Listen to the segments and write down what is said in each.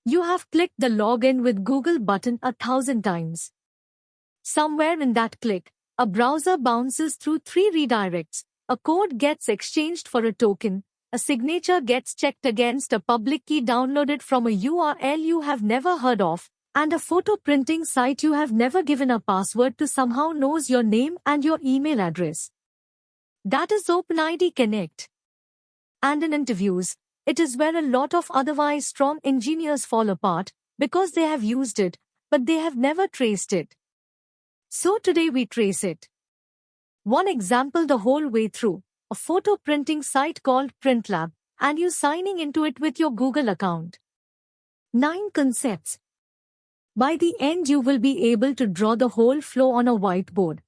You have clicked the login with Google button 1,000 times. Somewhere in that click, a browser bounces through 3 redirects, a code gets exchanged for a token, a signature gets checked against a public key downloaded from a URL you have never heard of, and a photo printing site you have never given a password to somehow knows your name and your email address. That is OpenID Connect. And in interviews, it is where a lot of otherwise strong engineers fall apart because they have used it, but they have never traced it. So today we trace it. One example the whole way through, a photo printing site called PrintLab, and you signing into it with your Google account. 9 concepts. By the end you will be able to draw the whole flow on a whiteboard.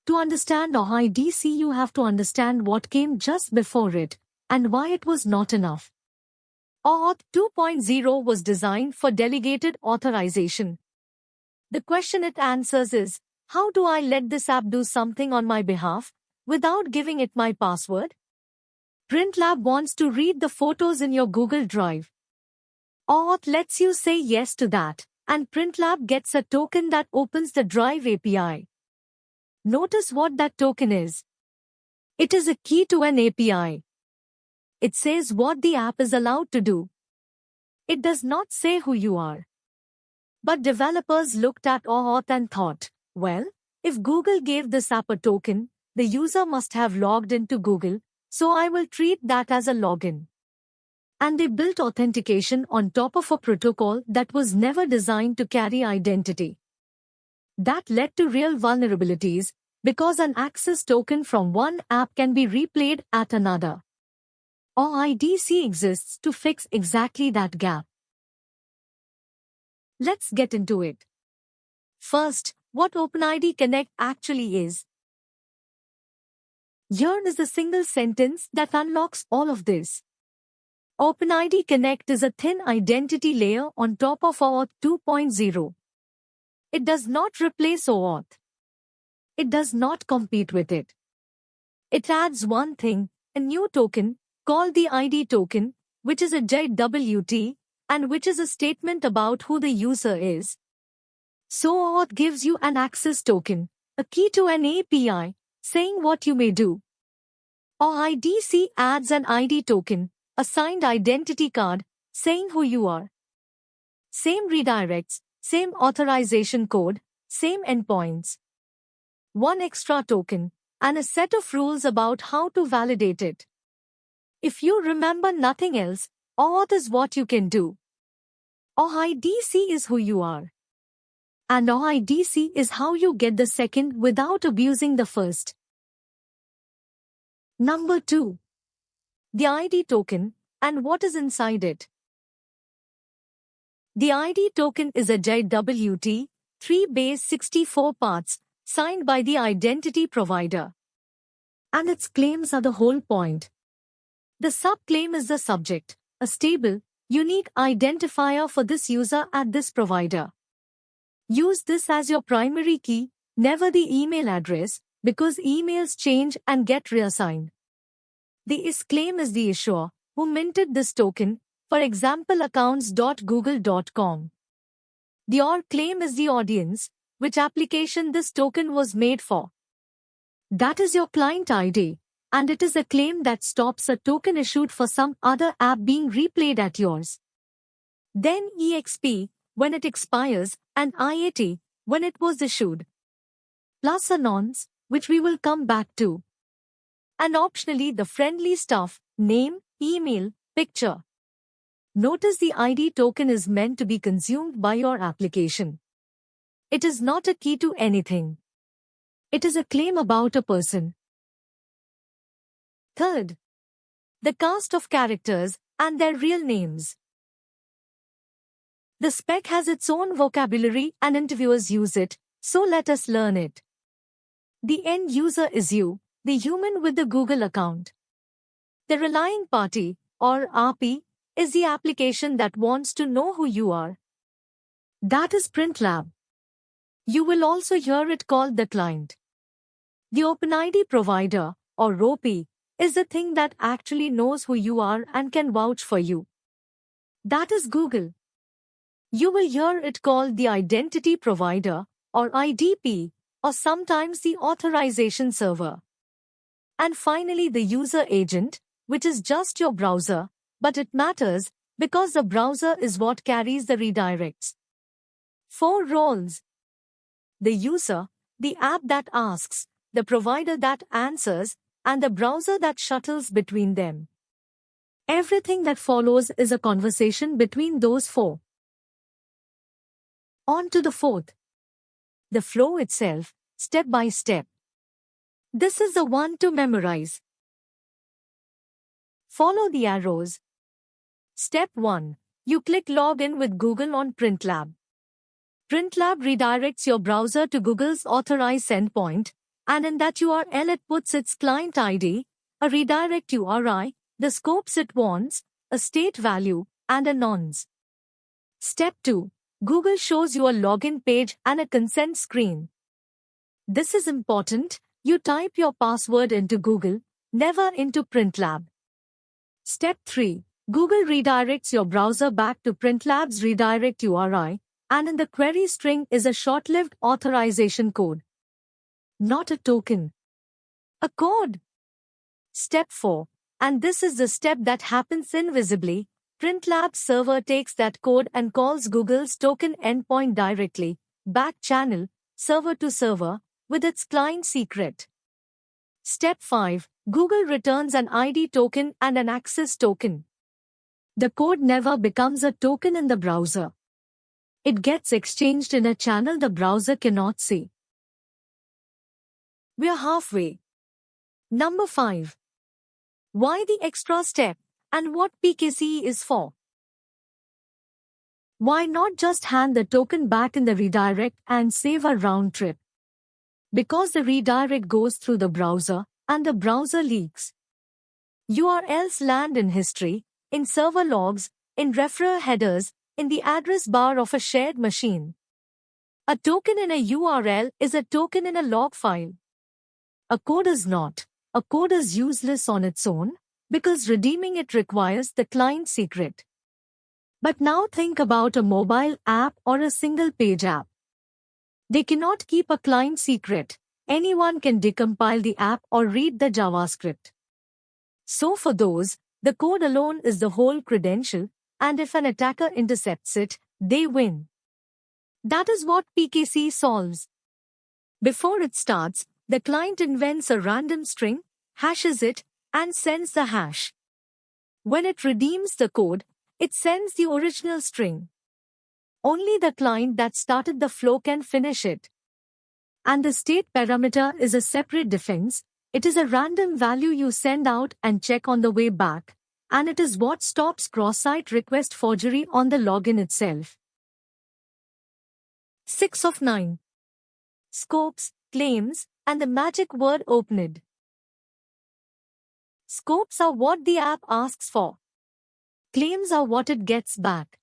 To understand OIDC you have to understand what came just before it, and why it was not enough. OAuth 2.0 was designed for delegated authorization. The question it answers is, how do I let this app do something on my behalf, without giving it my password? PrintLab wants to read the photos in your Google Drive. OAuth lets you say yes to that, and PrintLab gets a token that opens the Drive API. Notice what that token is. It is a key to an API. It says what the app is allowed to do. It does not say who you are. But developers looked at OAuth and thought, well, if Google gave this app a token, the user must have logged into Google, so I will treat that as a login. And they built authentication on top of a protocol that was never designed to carry identity. That led to real vulnerabilities, because an access token from one app can be replayed at another. OIDC exists to fix exactly that gap. Let's get into it. First, what OpenID Connect actually is. Here is a single sentence that unlocks all of this. OpenID Connect is a thin identity layer on top of OAuth 2.0. It does not replace OAuth. It does not compete with it. It adds one thing, a new token, called the ID token, which is a JWT, and which is a statement about who the user is. So OAuth gives you an access token, a key to an API, saying what you may do. OIDC adds an ID token, a signed identity card, saying who you are. Same redirects, same authorization code, same endpoints. One extra token, and a set of rules about how to validate it. If you remember nothing else, OAuth is what you can do. OIDC is who you are. And OIDC is how you get the second without abusing the first. Number 2. The ID token, and what is inside it. The ID token is a JWT, 3 base 64 parts, signed by the identity provider. And its claims are the whole point. The subclaim is the subject, a stable, unique identifier for this user at this provider. Use this as your primary key, never the email address, because emails change and get reassigned. The is claim is the issuer, who minted this token, for example accounts.google.com. The OR claim is the audience, which application this token was made for. That is your client ID, and it is a claim that stops a token issued for some other app being replayed at yours. Then EXP, when it expires, and IAT, when it was issued. Plus a nonce, which we will come back to. And optionally the friendly stuff, name, email, picture. Notice the ID token is meant to be consumed by your application. It is not a key to anything. It is a claim about a person. Third, the cast of characters and their real names. The spec has its own vocabulary and interviewers use it, so let us learn it. The end user is you, the human with the Google account. The relying party, or RP, is the application that wants to know who you are. That is PrintLab. You will also hear it called the client. The OpenID provider, or ROPI, is the thing that actually knows who you are and can vouch for you. That is Google. You will hear it called the Identity Provider, or IDP, or sometimes the Authorization Server. And finally, the User Agent, which is just your browser, but it matters because the browser is what carries the redirects. 4 roles: the user, the app that asks, the provider that answers, and the browser that shuttles between them. Everything that follows is a conversation between those 4. On to the 4th. The flow itself, step by step. This is the one to memorize. Follow the arrows. Step 1. You click Login with Google on PrintLab. PrintLab redirects your browser to Google's authorized endpoint, and in that URL it puts its client ID, a redirect URI, the scopes it wants, a state value, and a nonce. Step 2. Google shows you a login page and a consent screen. This is important. You type your password into Google, never into PrintLab. Step 3. Google redirects your browser back to PrintLab's redirect URI, and in the query string is a short-lived authorization code. Not a token. A code. Step 4. And this is the step that happens invisibly. PrintLab's server takes that code and calls Google's token endpoint directly, back channel, server to server, with its client secret. Step 5. Google returns an ID token and an access token. The code never becomes a token in the browser. It gets exchanged in a channel the browser cannot see. We're halfway. Number 5. Why the extra step, and what PKCE is for? Why not just hand the token back in the redirect and save a round trip? Because the redirect goes through the browser, and the browser leaks. URLs land in history, in server logs, in referrer headers, in the address bar of a shared machine. A token in a URL is a token in a log file. A code is not. A code is useless on its own, because redeeming it requires the client secret. But now think about a mobile app or a single-page app. They cannot keep a client secret. Anyone can decompile the app or read the JavaScript. So for those, the code alone is the whole credential, and if an attacker intercepts it, they win. That is what PKCE solves. Before it starts, the client invents a random string, hashes it, and sends the hash. When it redeems the code, it sends the original string. Only the client that started the flow can finish it. And the state parameter is a separate defense. It is a random value you send out and check on the way back, and it is what stops cross-site request forgery on the login itself. 6 of 9. Scopes, claims, and the magic word opened. Scopes are what the app asks for. Claims are what it gets back.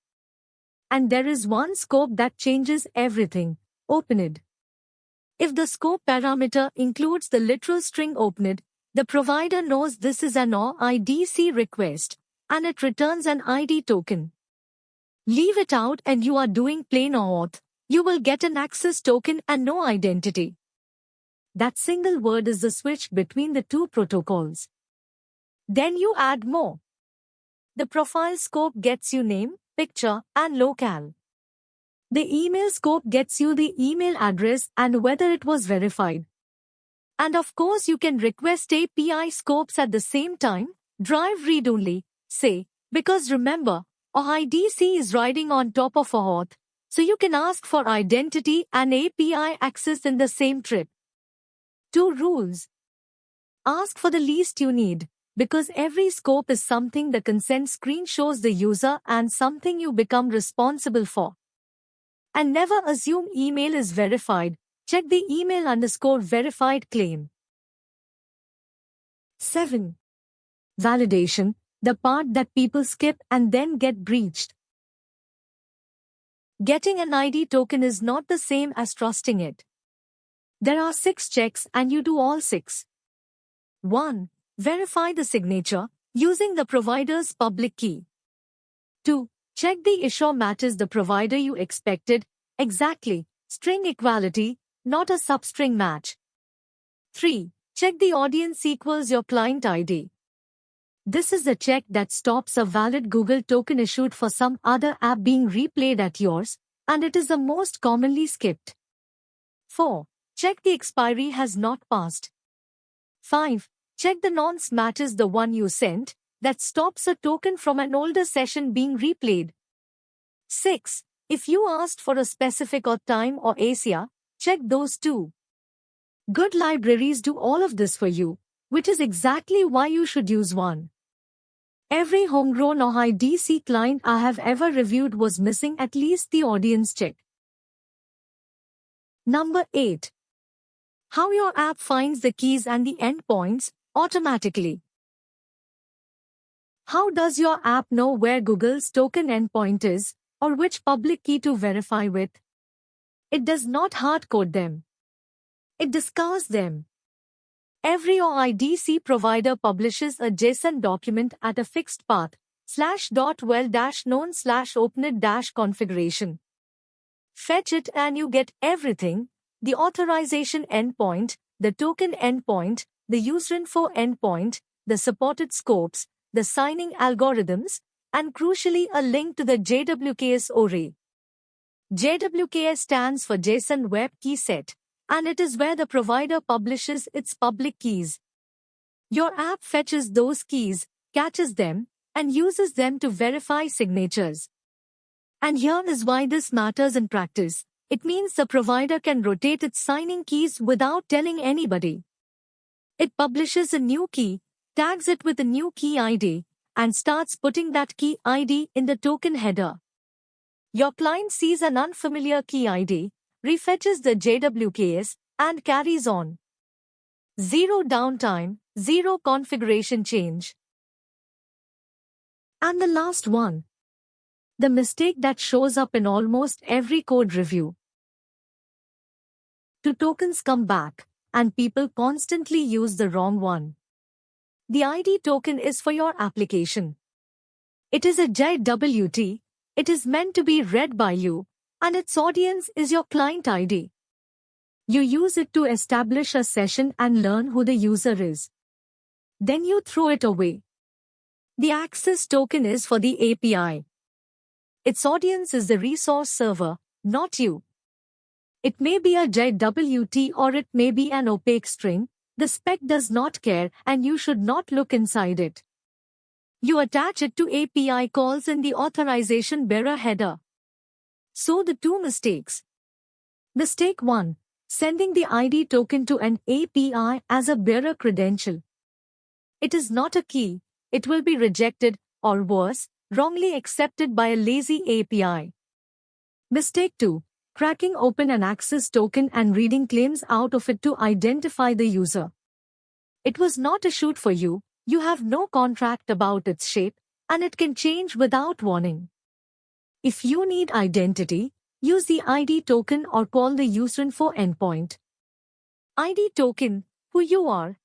And there is one scope that changes everything: opened. If the scope parameter includes the literal string opened, the provider knows this is an OIDC request, and it returns an ID token. Leave it out and you are doing plain OAuth. You will get an access token and no identity. That single word is the switch between the two protocols. Then you add more. The profile scope gets you name, picture, and locale. The email scope gets you the email address and whether it was verified. And of course you can request API scopes at the same time, drive read-only, say, because remember, OIDC is riding on top of OAuth, so you can ask for identity and API access in the same trip. 2 rules. Ask for the least you need, because every scope is something the consent screen shows the user and something you become responsible for. And never assume email is verified. Check the email_verified claim. 7. Validation, the part that people skip and then get breached. Getting an ID token is not the same as trusting it. There are 6 checks and you do all 6. 1. Verify the signature, using the provider's public key. 2. Check the issue matches the provider you expected. Exactly. String equality, not a substring match. 3. Check the audience equals your client ID. This is the check that stops a valid Google token issued for some other app being replayed at yours, and it is the most commonly skipped. 4. Check the expiry has not passed. 5. Check the nonce matches the one you sent, that stops a token from an older session being replayed. 6. If you asked for a specific auth time or ASIA, check those too. Good libraries do all of this for you, which is exactly why you should use one. Every homegrown or IDC client I have ever reviewed was missing at least the audience check. Number 8. How your app finds the keys and the endpoints automatically. How does your app know where Google's token endpoint is, or which public key to verify with? It does not hard-code them. It discovers them. Every OIDC provider publishes a JSON document at a fixed path, /well-known/openit-configuration. Fetch it and you get everything: the authorization endpoint, the token endpoint, the userinfo endpoint, the supported scopes, the signing algorithms, and crucially a link to the JWKS array. JWKS stands for JSON Web Key Set, and it is where the provider publishes its public keys. Your app fetches those keys, catches them, and uses them to verify signatures. And here is why this matters in practice. It means the provider can rotate its signing keys without telling anybody. It publishes a new key, tags it with a new key ID, and starts putting that key ID in the token header. Your client sees an unfamiliar key ID, refetches the JWKS, and carries on. Zero downtime, zero configuration change. And the last one. The mistake that shows up in almost every code review. Two tokens come back, and people constantly use the wrong one. The ID token is for your application. It is a JWT, it is meant to be read by you, and its audience is your client ID. You use it to establish a session and learn who the user is. Then you throw it away. The access token is for the API. Its audience is the resource server, not you. It may be a JWT or it may be an opaque string. The spec does not care and you should not look inside it. You attach it to API calls in the authorization bearer header. So the two mistakes. Mistake 1. Sending the ID token to an API as a bearer credential. It is not a key. It will be rejected, or worse, wrongly accepted by a lazy API. Mistake 2. Cracking open an access token and reading claims out of it to identify the user. It was not issued for you, you have no contract about its shape, and it can change without warning. If you need identity, use the ID token or call the userinfo endpoint. ID token, who you are.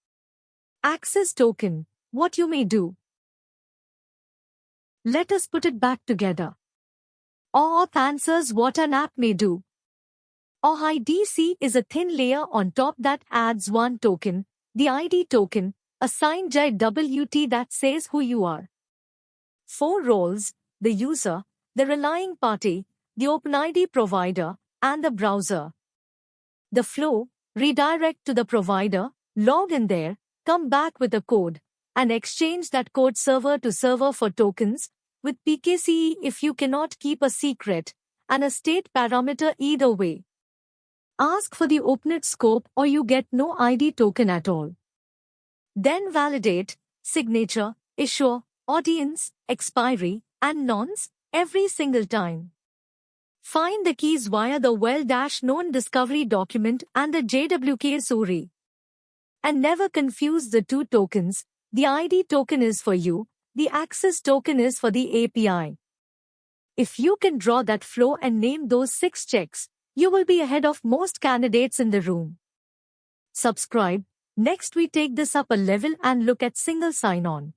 Access token, what you may do. Let us put it back together. Auth answers what an app may do. OIDC is a thin layer on top that adds one token, the ID token, a signed JWT that says who you are. 4 roles: the user, the relying party, the OpenID provider, and the browser. The flow: redirect to the provider, log in there, come back with a code, and exchange that code server to server for tokens, with PKCE if you cannot keep a secret, and a state parameter either way. Ask for the OpenID scope or you get no ID token at all. Then validate, signature, issuer, audience, expiry, and nonce every single time. Find the keys via the well-known discovery document and the JWKS array. And never confuse the two tokens. The ID token is for you, the access token is for the API. If you can draw that flow and name those 6 checks, you will be ahead of most candidates in the room. Subscribe. Next we take this up a level and look at single sign-on.